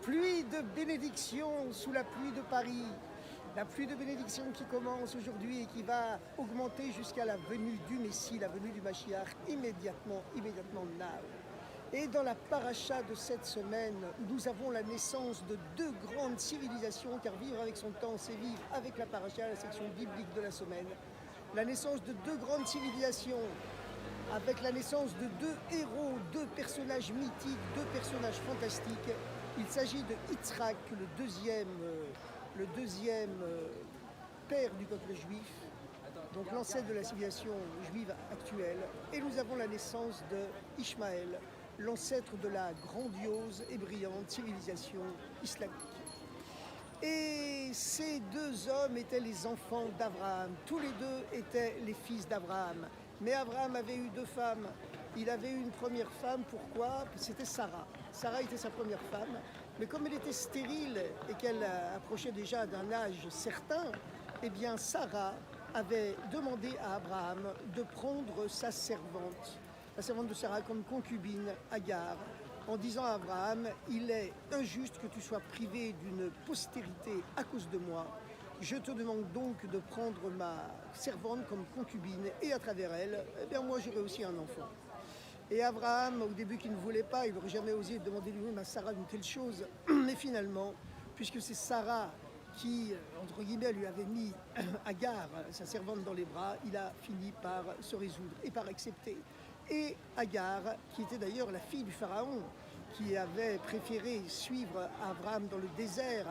Pluie de bénédiction sous la pluie de Paris. La pluie de bénédiction qui commence aujourd'hui et qui va augmenter jusqu'à la venue du Messie, la venue du Mashiach, immédiatement now. Et dans la paracha de cette semaine, nous avons la naissance de deux grandes civilisations, car vivre avec son temps, c'est vivre avec la paracha, la section biblique de la semaine. La naissance de deux grandes civilisations, avec la naissance de deux héros, deux personnages mythiques, deux personnages fantastiques. Il s'agit de Yitzhak, le deuxième père du peuple juif, donc l'ancêtre de la civilisation juive actuelle. Et nous avons la naissance de Ishmaël, l'ancêtre de la grandiose et brillante civilisation islamique. Et ces deux hommes étaient les enfants d'Abraham. Tous les deux étaient les fils d'Abraham. Mais Abraham avait eu deux femmes. Il avait eu une première femme, pourquoi? C'était Sarah. Sarah était sa première femme. Mais comme elle était stérile et qu'elle approchait déjà d'un âge certain, eh bien Sarah avait demandé à Abraham de prendre sa servante, la servante de Sarah comme concubine, Agar, en disant à Abraham, il est injuste que tu sois privé d'une postérité à cause de moi. Je te demande donc de prendre ma servante comme concubine et à travers elle, eh bien moi j'aurai aussi un enfant. Et Abraham, au début qui ne voulait pas, il n'aurait jamais osé demander lui-même à Sarah une telle chose. Mais finalement, puisque c'est Sarah qui, entre guillemets, lui avait mis Agar, sa servante, dans les bras, il a fini par se résoudre et par accepter. Et Agar, qui était d'ailleurs la fille du pharaon, qui avait préféré suivre Abraham dans le désert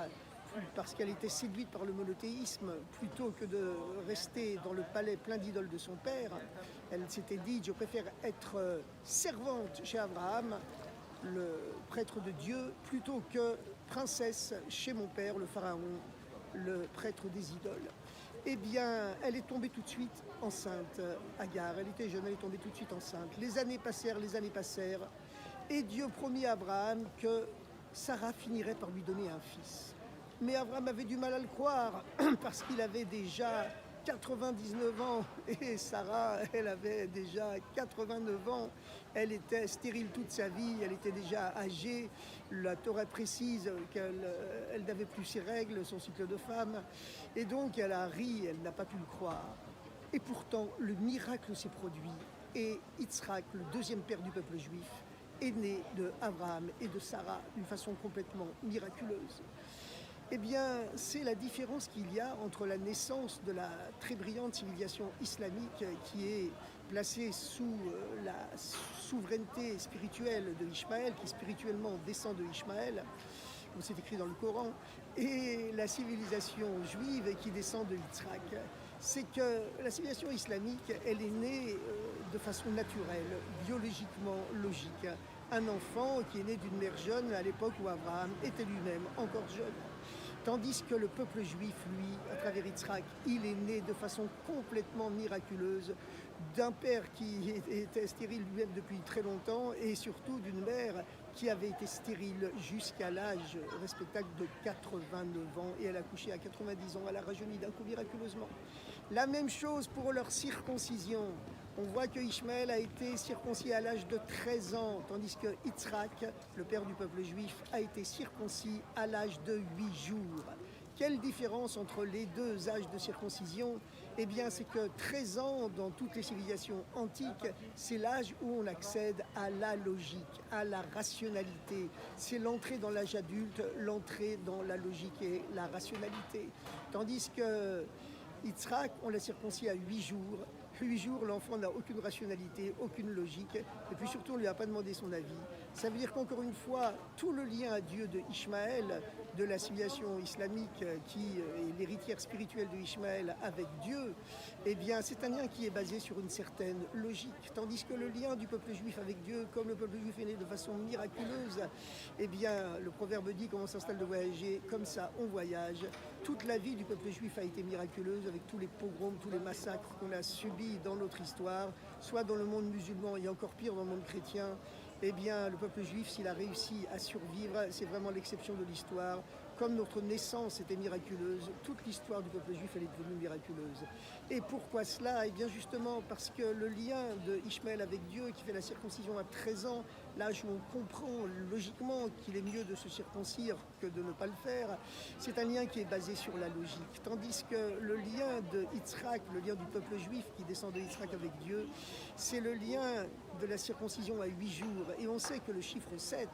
parce qu'elle était séduite par le monothéisme plutôt que de rester dans le palais plein d'idoles de son père, elle s'était dit, je préfère être servante chez Abraham, le prêtre de Dieu, plutôt que princesse chez mon père, le pharaon, le prêtre des idoles. Eh bien, elle est tombée tout de suite enceinte, Agar. Elle était jeune, elle est tombée tout de suite enceinte. Les années passèrent, et Dieu promit à Abraham que Sarah finirait par lui donner un fils. Mais Abraham avait du mal à le croire, parce qu'il avait déjà 99 ans, et Sarah, elle avait déjà 89 ans. Elle était stérile toute sa vie, elle était déjà âgée. La Torah précise qu'elle n'avait plus ses règles, son cycle de femme. Et donc elle a ri, elle n'a pas pu le croire. Et pourtant, le miracle s'est produit. Et Yitzhak, le deuxième père du peuple juif, est né de Abraham et de Sarah d'une façon complètement miraculeuse. Eh bien, c'est la différence qu'il y a entre la naissance de la très brillante civilisation islamique qui est placée sous la souveraineté spirituelle de Ishmaël, qui spirituellement descend de Ishmaël, comme c'est écrit dans le Coran, et la civilisation juive qui descend de Yitzhak. C'est que la civilisation islamique, elle est née de façon naturelle, biologiquement logique. Un enfant qui est né d'une mère jeune à l'époque où Abraham était lui-même encore jeune. Tandis que le peuple juif, lui, à travers Yitzhak, il est né de façon complètement miraculeuse d'un père qui était stérile lui-même depuis très longtemps et surtout d'une mère qui avait été stérile jusqu'à l'âge respectable de 89 ans et elle a accouché à 90 ans, elle a rajeuni d'un coup miraculeusement. La même chose pour leur circoncision. On voit que Ishmaël a été circoncis à l'âge de 13 ans, tandis que Yitzhak, le père du peuple juif, a été circoncis à l'âge de 8 jours. Quelle différence entre les deux âges de circoncision? Eh bien, c'est que 13 ans, dans toutes les civilisations antiques, c'est l'âge où on accède à la logique, à la rationalité. C'est l'entrée dans l'âge adulte, l'entrée dans la logique et la rationalité. Tandis que Yitzhak, on l'a circoncis à 8 jours. 8 jours, l'enfant n'a aucune rationalité, aucune logique, et puis surtout, on ne lui a pas demandé son avis. Ça veut dire qu'encore une fois, tout le lien à Dieu de Ishmaël, de la civilisation islamique qui est l'héritière spirituelle de Ishmaël avec Dieu, eh bien, c'est un lien qui est basé sur une certaine logique. Tandis que le lien du peuple juif avec Dieu, comme le peuple juif est né de façon miraculeuse, eh bien, le proverbe dit comment on s'installe de voyager, comme ça, on voyage. Toute la vie du peuple juif a été miraculeuse avec tous les pogroms, tous les massacres qu'on a subis dans notre histoire, soit dans le monde musulman et encore pire dans le monde chrétien. Eh bien, le peuple juif, s'il a réussi à survivre, c'est vraiment l'exception de l'histoire. Comme notre naissance était miraculeuse, toute l'histoire du peuple juif, elle est devenue miraculeuse. Et pourquoi cela? Eh bien, justement, parce que le lien de Ishmaël avec Dieu, qui fait la circoncision à 13 ans, l'âge où on comprend logiquement qu'il est mieux de se circoncire que de ne pas le faire, c'est un lien qui est basé sur la logique. Tandis que le lien de Yitzhak, le lien du peuple juif qui descend de Yitzhak avec Dieu, c'est le lien de la circoncision à 8 jours. Et on sait que le chiffre 7,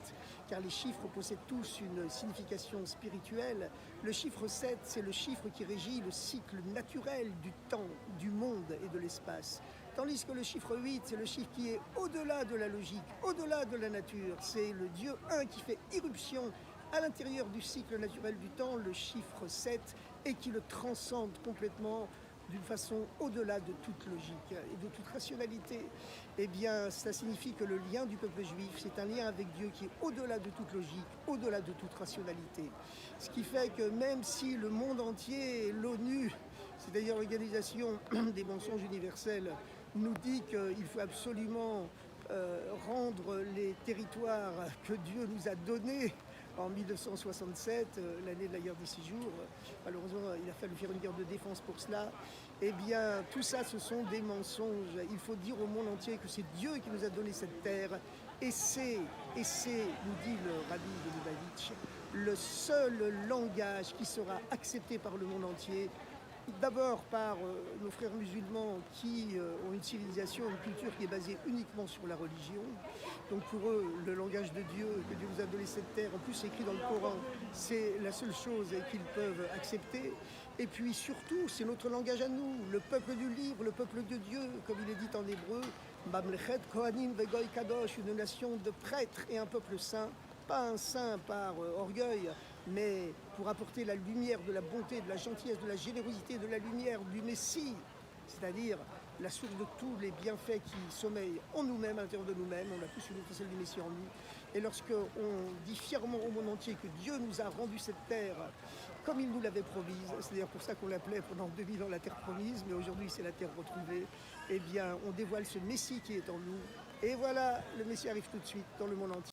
car les chiffres possèdent tous une signification spirituelle, le chiffre 7, c'est le chiffre qui régit le cycle naturel du temps, du monde et de l'espace. Tandis que le chiffre 8, c'est le chiffre qui est au-delà de la logique, au-delà de la nature. C'est le Dieu 1 qui fait irruption à l'intérieur du cycle naturel du temps, le chiffre 7, et qui le transcende complètement d'une façon au-delà de toute logique et de toute rationalité. Eh bien, ça signifie que le lien du peuple juif, c'est un lien avec Dieu qui est au-delà de toute logique, au-delà de toute rationalité. Ce qui fait que même si le monde entier, l'ONU, c'est-à-dire l'Organisation des mensonges universels, nous dit qu'il faut absolument rendre les territoires que Dieu nous a donnés en 1967, l'année de la guerre des 6 jours. Malheureusement, il a fallu faire une guerre de défense pour cela. Eh bien, tout ça, ce sont des mensonges. Il faut dire au monde entier que c'est Dieu qui nous a donné cette terre. Et c'est, nous dit le rabbi de Lubavitch, le seul langage qui sera accepté par le monde entier. D'abord par nos frères musulmans qui ont une civilisation, une culture qui est basée uniquement sur la religion. Donc pour eux, le langage de Dieu, que Dieu nous a donné cette terre, en plus écrit dans le Coran, c'est la seule chose qu'ils peuvent accepter. Et puis surtout, c'est notre langage à nous, le peuple du livre, le peuple de Dieu, comme il est dit en hébreu, Mamlechet Kohanim Vegoy Kadosh, une nation de prêtres et un peuple saint. Pas un saint par orgueil, mais pour apporter la lumière de la bonté, de la gentillesse, de la générosité, de la lumière du Messie, c'est-à-dire la source de tous les bienfaits qui sommeillent en nous-mêmes, à l'intérieur de nous-mêmes. On a tous une celle du Messie en nous. Et lorsqu'on dit fièrement au monde entier que Dieu nous a rendu cette terre comme il nous l'avait promise, c'est d'ailleurs pour ça qu'on l'appelait pendant 2000 ans la terre promise, mais aujourd'hui c'est la terre retrouvée, eh bien on dévoile ce Messie qui est en nous. Et voilà, le Messie arrive tout de suite dans le monde entier.